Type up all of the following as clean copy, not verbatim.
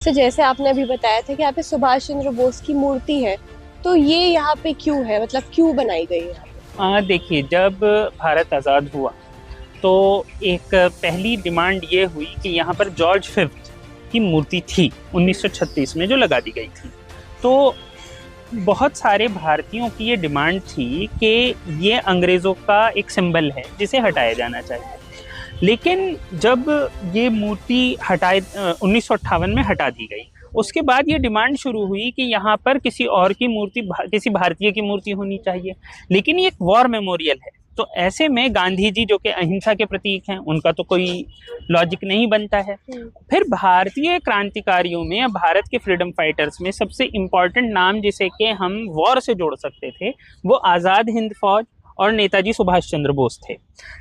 तो जैसे आपने अभी बताया था कि यहाँ पे सुभाष चंद्र बोस की मूर्ति है, तो ये यहाँ पे क्यों है, मतलब क्यों बनाई गई है? देखिए, जब भारत आज़ाद हुआ तो एक पहली डिमांड ये हुई कि यहाँ पर जॉर्ज फिफ्थ की मूर्ति थी 1936 में जो लगा दी गई थी। तो बहुत सारे भारतीयों की ये डिमांड थी कि ये अंग्रेज़ों का एक सिंबल है जिसे हटाया जाना चाहिए। लेकिन जब ये मूर्ति 1958 में हटा दी गई, उसके बाद ये डिमांड शुरू हुई कि यहाँ पर किसी और की मूर्ति, किसी भारतीय की मूर्ति होनी चाहिए। लेकिन ये एक वॉर मेमोरियल है, तो ऐसे में गांधी जी जो कि अहिंसा के प्रतीक हैं, उनका तो कोई लॉजिक नहीं बनता है। फिर भारतीय क्रांतिकारियों में या भारत के फ्रीडम फाइटर्स में सबसे इम्पोर्टेंट नाम जिसे कि हम वॉर से जोड़ सकते थे, वो आज़ाद हिंद फौज और नेताजी सुभाष चंद्र बोस थे।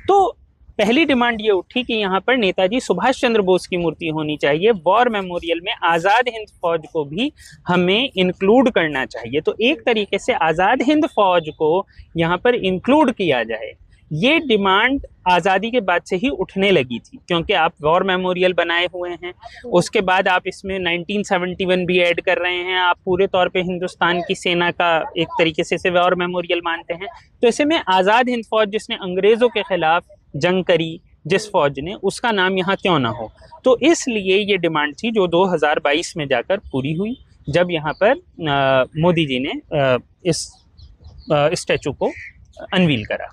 तो पहली डिमांड ये उठी कि यहाँ पर नेताजी सुभाष चंद्र बोस की मूर्ति होनी चाहिए, वॉर मेमोरियल में आज़ाद हिंद फौज को भी हमें इंक्लूड करना चाहिए। तो एक तरीके से आज़ाद हिंद फौज को यहाँ पर इंक्लूड किया जाए, ये डिमांड आज़ादी के बाद से ही उठने लगी थी, क्योंकि आप वॉर मेमोरियल बनाए हुए हैं, उसके बाद आप इसमें 1971 भी ऐड कर रहे हैं, आप पूरे तौर पे हिंदुस्तान की सेना का एक तरीके से वॉर मेमोरियल मानते हैं। तो ऐसे में आज़ाद हिंद फौज जिसने अंग्रेज़ों के खिलाफ जंग करी, जिस फौज ने, उसका नाम यहाँ क्यों ना हो। तो इसलिए ये डिमांड थी जो 2022 में जाकर पूरी हुई, जब यहाँ पर मोदी जी ने इस स्टैचू को अनवील करा।